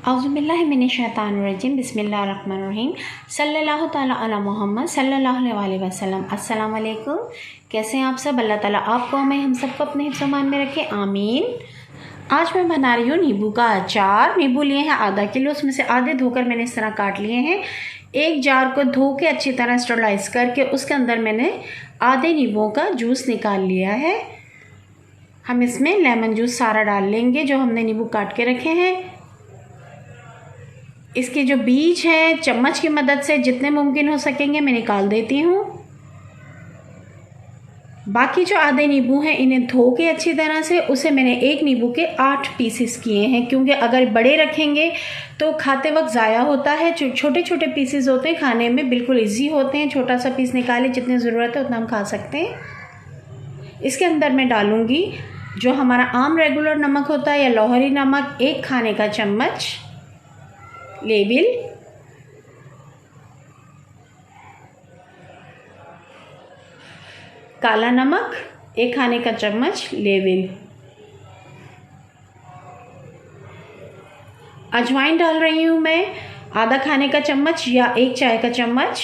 औज़ुबिल्लाहि मिनश्शैतानिर्रजीम बिस्मिल्लाहिर्रहमानिर्रहीम सल्लल्लाहु ताला अला मोहम्मद सल्लल्लाहु अलैहि वसल्लम। अस्सलाम वालेकुम। कैसे हैं आप सब? अल्लाह ताला आपको हमें हम सबको अपने हिफ्ज़-ओ-मान में रखे, आमीन। आज मैं बना रही हूँ नींबू का अचार। नींबू लिए हैं आधा किलो, उसमें से आधे धोकर मैंने इस तरह काट लिए हैं। एक जार को धो के अच्छी तरह स्टरलाइज करके उसके अंदर मैंने आधे नींबू का जूस निकाल लिया है। हम इसमें लेमन जूस सारा डाल लेंगे जो हमने नींबू काट के रखे हैं। इसके जो बीज हैं चम्मच की मदद से जितने मुमकिन हो सकेंगे मैं निकाल देती हूँ। बाकी जो आधे नींबू हैं इन्हें धो के अच्छी तरह से उसे मैंने एक नींबू के 8 पीसेस किए हैं, क्योंकि अगर बड़े रखेंगे तो खाते वक्त ज़ाया होता है। छोटे छोटे पीसेस होते हैं, खाने में बिल्कुल इजी होते हैं। छोटा सा पीस निकाले, जितनी ज़रूरत है उतना हम खा सकते हैं। इसके अंदर मैं डालूँगी जो हमारा आम रेगुलर नमक होता है या लाहौरी नमक, 1 खाने का चम्मच लेविल, काला नमक 1 खाने का चम्मच लेविल, अजवाइन डाल रही हूँ मैं आधा खाने का चम्मच या 1 चाय का चम्मच,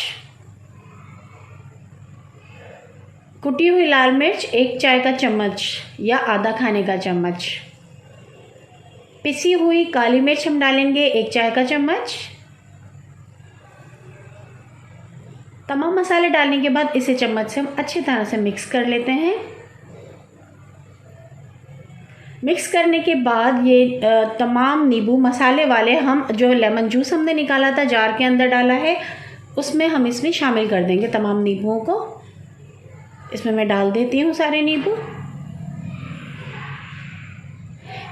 कुटी हुई लाल मिर्च 1 चाय का चम्मच या आधा खाने का चम्मच, पिसी हुई काली मिर्च हम डालेंगे 1 चाय का चम्मच। तमाम मसाले डालने के बाद इसे चम्मच से हम अच्छी तरह से मिक्स कर लेते हैं। मिक्स करने के बाद ये तमाम नींबू मसाले वाले हम जो लेमन जूस हमने निकाला था जार के अंदर डाला है उसमें हम इसमें शामिल कर देंगे तमाम नींबुओं को। इसमें मैं डाल देती हूँ सारे नींबू।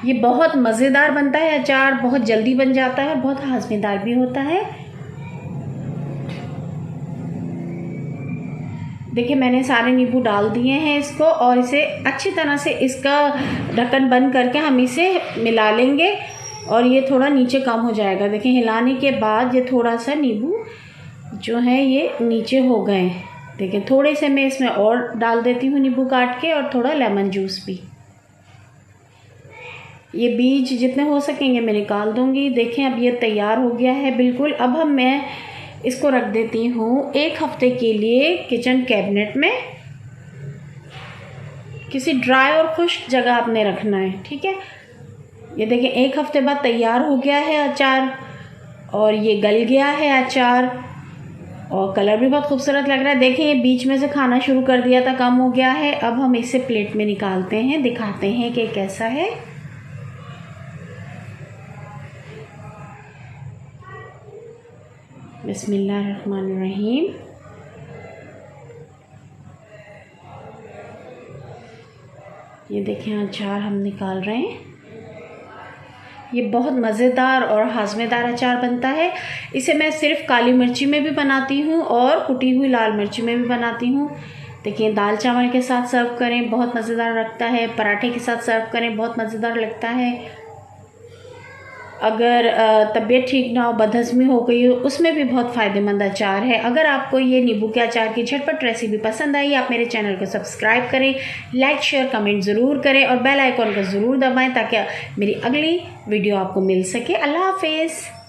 ये बहुत मज़ेदार बनता है अचार, बहुत जल्दी बन जाता है, बहुत हाज़मेदार भी होता है। देखिए मैंने सारे नींबू डाल दिए हैं इसको, और इसे अच्छी तरह से इसका ढक्कन बंद करके हम इसे मिला लेंगे और ये थोड़ा नीचे कम हो जाएगा। देखिए हिलाने के बाद ये थोड़ा सा नींबू जो है ये नीचे हो गए। देखिए थोड़े से मैं इसमें और डाल देती हूँ नींबू काट के, और थोड़ा लेमन जूस भी। ये बीज जितने हो सकेंगे मैं निकाल दूँगी। देखें अब ये तैयार हो गया है बिल्कुल। अब मैं इसको रख देती हूँ 1 हफ्ते के लिए किचन कैबिनेट में। किसी ड्राई और खुश्क जगह आपने रखना है, ठीक है। ये देखिए 1 हफ्ते बाद तैयार हो गया है अचार, और ये गल गया है अचार, और कलर भी बहुत खूबसूरत लग रहा है। देखिए ये बीच में से खाना शुरू कर दिया था, कम हो गया है। अब हम इसे प्लेट में निकालते हैं, दिखाते हैं कि कैसा है। बिस्मिल्लाहिर्रहमानिर्रहीम। ये देखें अचार हम निकाल रहे हैं। ये बहुत मज़ेदार और हाज़मेदार अचार बनता है। इसे मैं सिर्फ काली मिर्ची में भी बनाती हूँ और कुटी हुई लाल मिर्ची में भी बनाती हूँ। देखिए दाल चावल के साथ सर्व करें बहुत मज़ेदार लगता है, पराठे के साथ सर्व करें बहुत मज़ेदार लगता है। अगर तबीयत ठीक ना हो, बदहज़मी हो गई हो, उसमें भी बहुत फ़ायदेमंद अचार है। अगर आपको ये नींबू के अचार की झटपट रेसिपी पसंद आई, आप मेरे चैनल को सब्सक्राइब करें, लाइक शेयर कमेंट ज़रूर करें और बेल आइकॉन को ज़रूर दबाएं ताकि मेरी अगली वीडियो आपको मिल सके। अल्लाह हाफ़िज़।